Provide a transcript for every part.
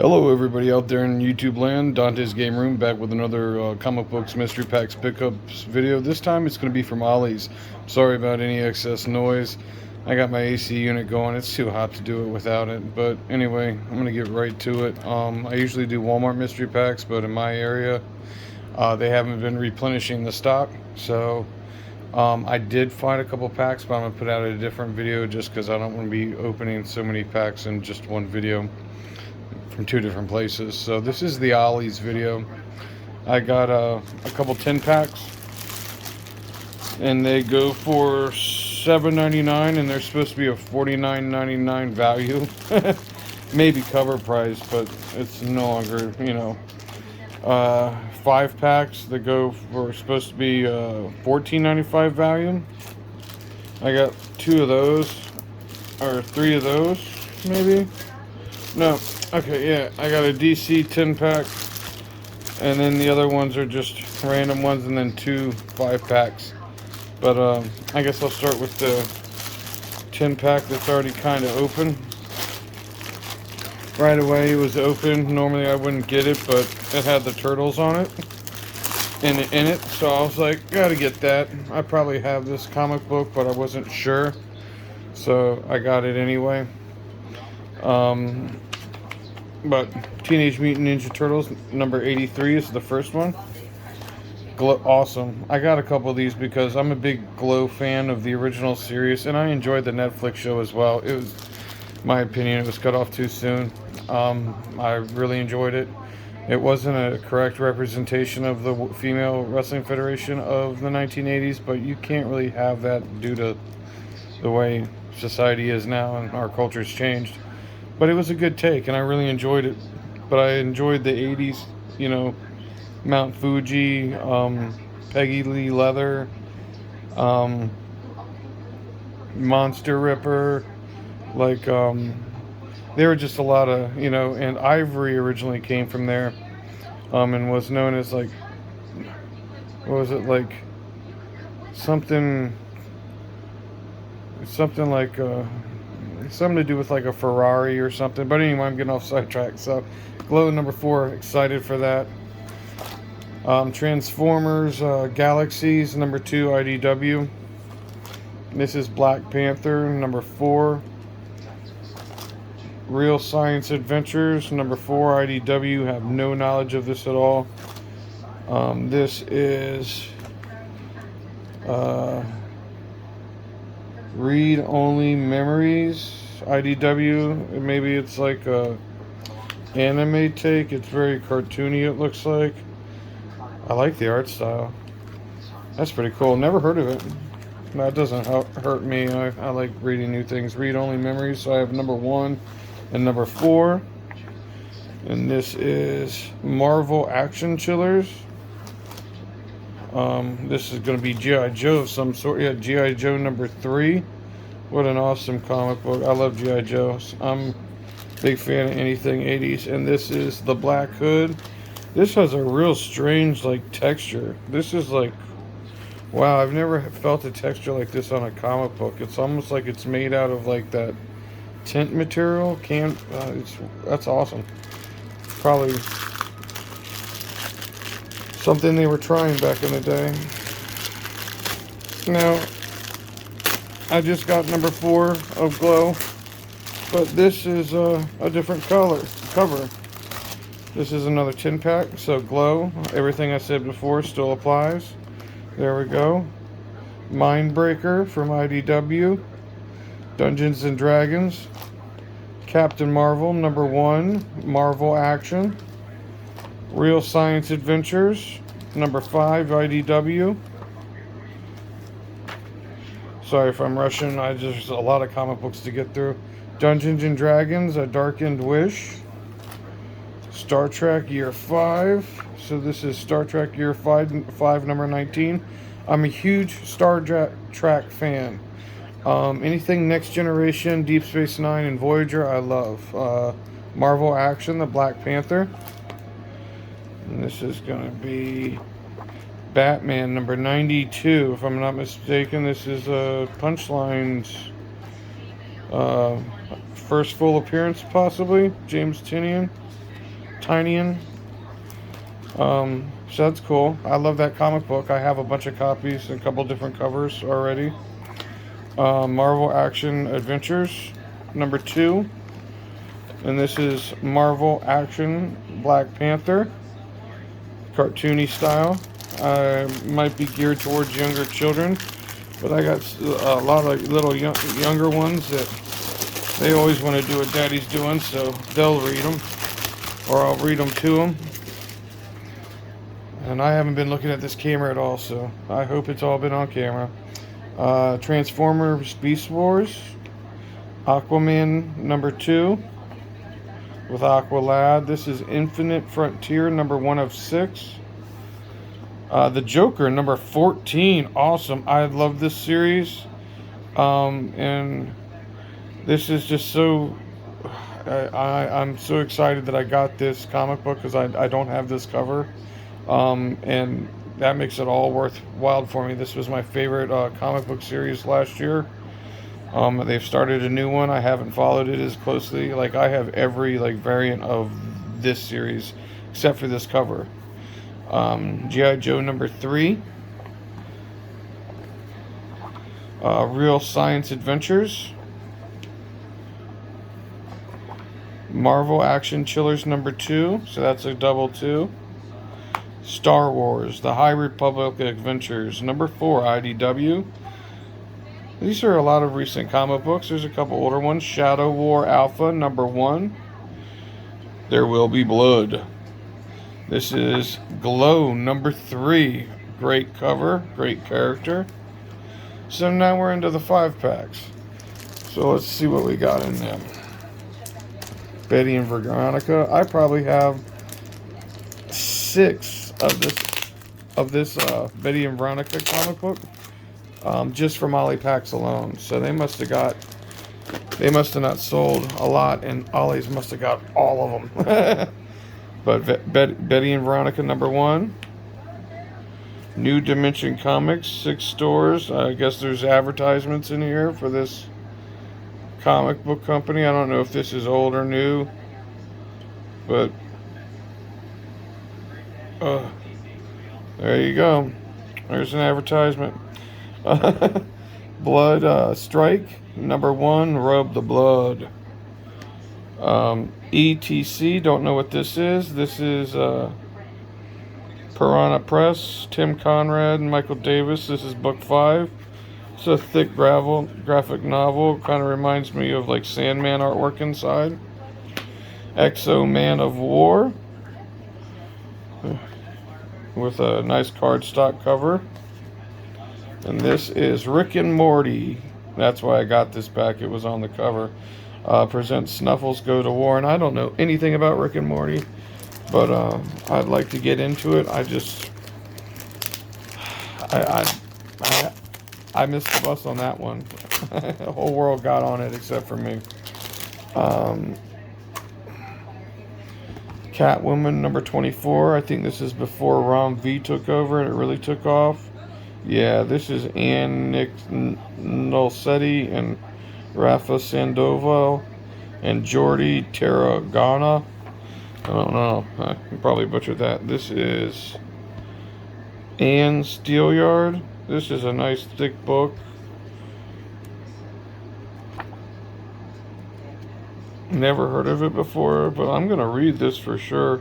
Hello everybody out there in YouTube land, Dante's Game Room, back with another comic books mystery packs pickups video. This time it's going to be from Ollies. Sorry about any excess noise. I got my AC unit going. It's too hot to do it without it. But anyway, I'm going to get right to it. I usually do Walmart mystery packs, but in my area they haven't been replenishing the stock. So I did find a couple packs, but I'm going to put out a different video just because I don't want to be opening so many packs in just one video from two different places. So this is the Ollies video. I got a couple 10 packs and they go for $7.99 and they're supposed to be a $49.99 value. Maybe cover price, but it's no longer, 5 packs that go for supposed to be $14.95 value. I got 2 of those, or 3 of those maybe. No, okay, yeah, I got a DC 10 pack, and then the other ones are just random ones, and then 2 5 packs. But I guess I'll start with the 10 pack that's already kind of open. Right away it was open. Normally I wouldn't get it, but it had the turtles on it, in it, so I was like, gotta get that. I probably have this comic book, but I wasn't sure, so I got it anyway. But Teenage Mutant Ninja Turtles number 83 is the first one. Awesome. I got a couple of these because I'm a big Glow fan of the original series, and I enjoyed the Netflix show as well. It was, my opinion, it was cut off too soon. I really enjoyed it. It wasn't a correct representation of the female wrestling federation of the 1980s, but you can't really have that due to the way society is now and our culture's changed. But it was a good take, and I really enjoyed it. But I enjoyed the 80s, Mount Fuji, Peggy Lee Leather, Monster Ripper. Like, there were just a lot of, and Ivory originally came from there, and was known as, like, what was it, like, something like, something to do with like a Ferrari or something. But anyway, I'm getting off sidetrack. So Glow number 4, excited for that. Transformers Galaxies number 2 IDW. This is Black Panther number 4. Real Science Adventures number 4 IDW. Have no knowledge of this at all. This is Read Only Memories IDW. Maybe it's like a anime take. It's very cartoony, it looks like. I like the art style. That's pretty cool. Never heard of it. That doesn't hurt me. I like reading new things. Read Only Memories. So I have number 1 and number 4. And this is Marvel Action Chillers. This is going to be G.I. Joe of some sort. Yeah, G.I. Joe number 3. What an awesome comic book. I love G.I. Joe. I'm a big fan of anything 80s. And this is the Black Hood. This has a real strange, like, texture. This is like, wow, I've never felt a texture like this on a comic book. It's almost like it's made out of, like, that tint material. That's awesome. Probably something they were trying back in the day. Now, I just got number 4 of Glow, but this is a different cover. This is another 10 pack, so Glow, everything I said before still applies. There we go. Mindbreaker from IDW. Dungeons and Dragons. Captain Marvel number 1, Marvel Action. Real Science Adventures number 5 IDW. Sorry if I'm rushing. There's a lot of comic books to get through. Dungeons and Dragons: A Darkened Wish. Star Trek Year 5. So this is Star Trek Year 5 number 19. I'm a huge Star Trek fan. Anything Next Generation, Deep Space Nine, and Voyager, I love. Marvel Action, the Black Panther. And this is going to be Batman number 92, if I'm not mistaken. This is Punchline's first full appearance, possibly. James Tynion. Tinian. So that's cool. I love that comic book. I have a bunch of copies and a couple different covers already. Marvel Action Adventures number 2. And this is Marvel Action Black Panther. Cartoony style. Might be geared towards younger children. But I got a lot of little younger ones that they always want to do what Daddy's doing. So they'll read them. Or I'll read them to them. And I haven't been looking at this camera at all, so I hope it's all been on camera. Transformers Beast Wars. Aquaman number 2 with Aqualad. This is Infinite Frontier number 1 of 6. The Joker number 14. Awesome. I love this series. And this is just so... I'm so excited that I got this comic book because I don't have this cover. And that makes it all worthwhile for me. This was my favorite comic book series last year. They've started a new one. I haven't followed it as closely. Like, I have every variant of this series except for this cover. G.I. Joe number 3. Real Science Adventures. Marvel Action Chillers number 2. So that's a double 2. Star Wars, The High Republic Adventures, number 4, IDW. These are a lot of recent comic books. There's a couple older ones. Shadow War Alpha, number 1. There Will Be Blood. This is Glow, number 3. Great cover, great character. So now we're into the 5-packs. So let's see what we got in them. Betty and Veronica. I probably have 6 of this Betty and Veronica comic book, just from Ollie packs alone. So they must have not sold a lot, and Ollies must have got all of them. But Betty and Veronica number 1. New Dimension Comics, 6 stores. I guess there's advertisements in here for this comic book company. I don't know if this is old or new, but there you go. There's an advertisement. Blood Strike number 1. Rub the Blood. ETC. Don't know what this is. This is Piranha Press. Tim Conrad and Michael Davis. This is book 5. It's a thick graphic novel. Kind of reminds me of Sandman artwork inside. Exo Man of War. With a nice cardstock cover. And this is Rick and Morty. That's why I got this pack. It was on the cover. Presents Snuffles Go to War. And I don't know anything about Rick and Morty, but I'd like to get into it. I missed the bus on that one. The whole world got on it except for me. Catwoman number 24. I think this is before Rom V took over and it really took off. Yeah, this is Ann Nolsetti and Rafa Sandoval and Jordi Tarragona. I don't know. I probably butchered that. This is Ann Steelyard. This is a nice thick book. Never heard of it before, but I'm going to read this for sure.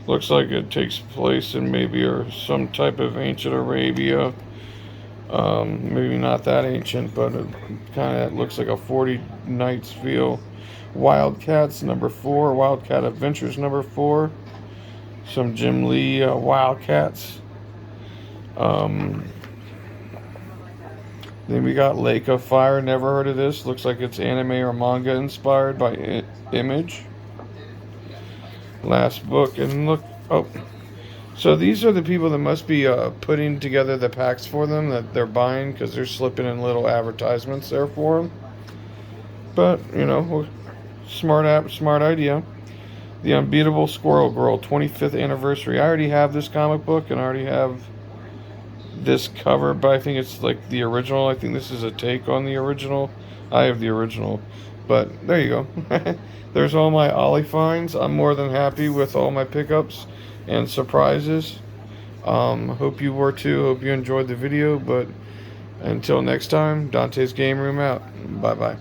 Looks like it takes place in maybe some type of ancient Arabia. Maybe not that ancient, but it kind of looks like a 40 Nights feel. Wildcats number 4. Wildcat Adventures number 4. Some Jim Lee Wildcats. Then we got Lake of Fire. Never heard of this. Looks like it's anime or manga inspired by Image. Last book. And look. Oh. So these are the people that must be putting together the packs for them that they're buying, because they're slipping in little advertisements there for them. But, smart idea. The Unbeatable Squirrel Girl 25th anniversary. I already have this comic book and I already have this cover, but I think it's the original. I think this is a take on the original. I have the original. But there you go. There's all my Ollie finds. I'm more than happy with all my pickups and surprises. Hope you were too. Hope you enjoyed the video. But until next time, Dante's Game Room out. Bye bye.